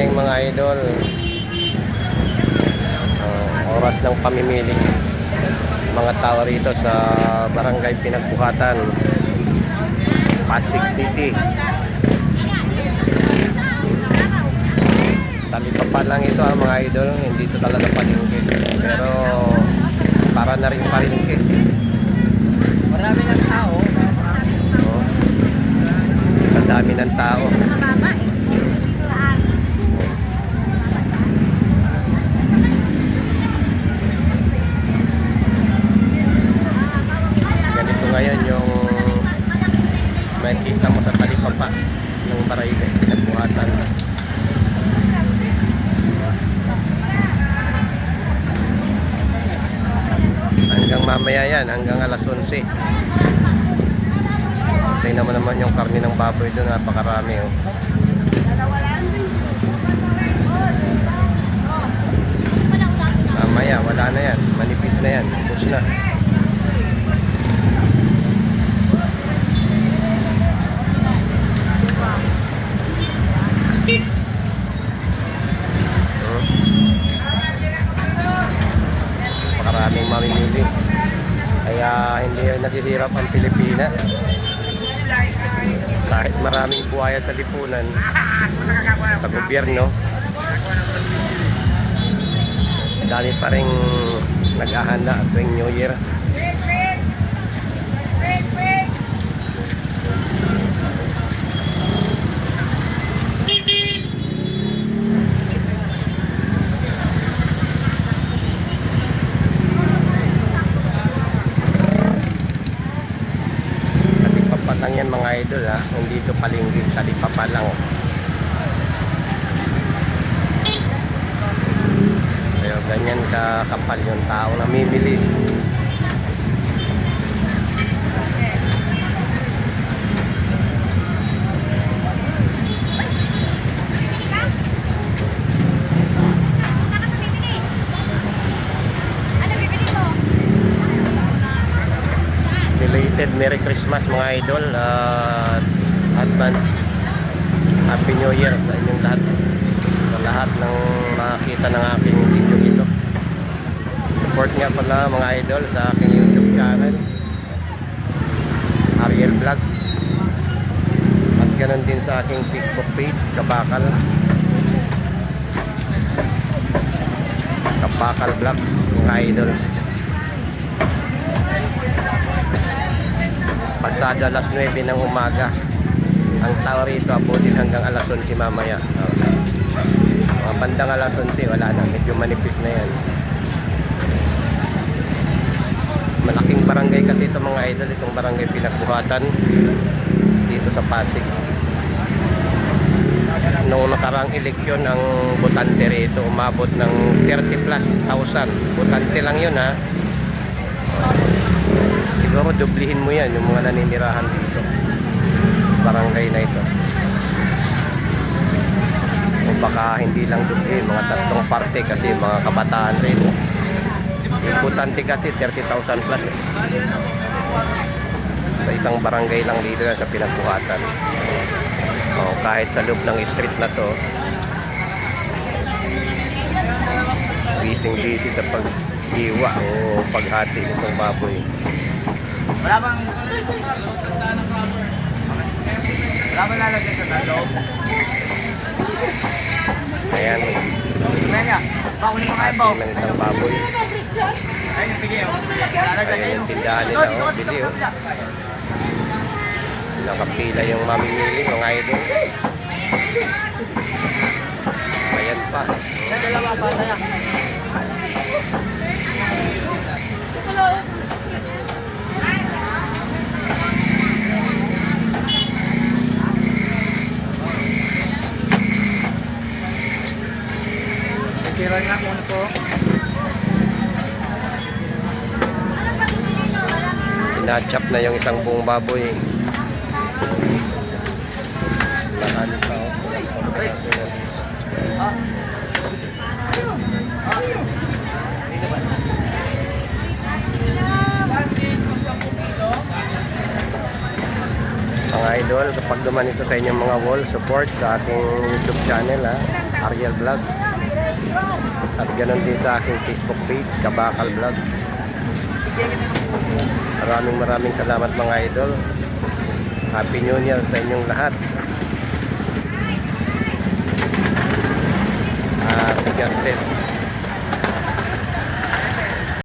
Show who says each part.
Speaker 1: morning mga idol. Oras ng pamimili mga tao rito sa Barangay Pinagbuhatan, Pasig City. Talipapa lang ito mga idol, hindi ito talaga palengke, pero para na rin palengke.
Speaker 2: Marami ng tao.
Speaker 1: Sa dami ng tao. Ganito ngayon yung makikita mo sa talipapa ng Barangay Pinagbuhatan. Hanggang mamaya yan, hanggang alas 11. Tingnan mo naman yung karne ng baboy doon, napakarami oh. Mamaya, wala na yan, manipis na yan, push na. Napakaraming mamimili, kaya hindi naghihirap ang Pilipinas. Kahit maraming buhaya sa lipunan sa gobyerno, dami pa rin naghahanda tuwing New Year. Lang yan mga idol ha, hindi ito palengke, talipapa lang. Kaya ganyan kakapal yung tao na mimili. Belated Merry Christmas mga idol, advance Happy New Year sa inyong lahat, sa lahat ng nakakita ng aking video ito. Support nga pala mga idol sa aking YouTube channel, Ariel Vlog, at ganoon din sa aking Facebook page, Kabakal Vlog mga idol. Pasada alas 9 ng umaga ang tao rito, abutin hanggang alas 11 mamaya. Mga bandang alas 11 wala na, medyo manipis na yan. Malaking barangay kasi ito mga idol, itong Barangay Pinagbuhatan dito sa Pasig. Nung nakaraang eleksyon, ang botante rito umabot ng 30,000+. Botante lang yun ha. Siguro dublihin mo yan yung mga naninirahan dito, barangay na ito. O baka hindi lang dublihin, mga tatlong parte kasi mga kabataan rin. Importante kasi 30,000+ eh. Sa isang barangay lang dito yan sa Pinagbuhatan. O kahit sa loob ng street na to, busy sa pag-iwa o paghati nitong baboy.
Speaker 2: Wala bang lalagyan sa loob?
Speaker 1: Ayan.
Speaker 2: Kaya, pakunin mo kayo ba?
Speaker 1: Ng isang baboy.
Speaker 2: Ayun yung pigi.
Speaker 1: Ayan yung tindahan nila oh, bili oh. Nakapila yung mamimili mga idol. Ayan pa.
Speaker 2: Dalawa pa tayo. Hello. Tira nga muna po.
Speaker 1: Pinachop na yung isang buong baboy. Mahalo pa oh. Mga idol, kapag duman ito sa inyong mga wall, support sa ating YouTube channel ha. Ariel Vlog. At ganoon din sa aking Facebook page, Kabakal Vlog. Maraming salamat mga idol. Happy New Year sa inyong lahat. At God bless.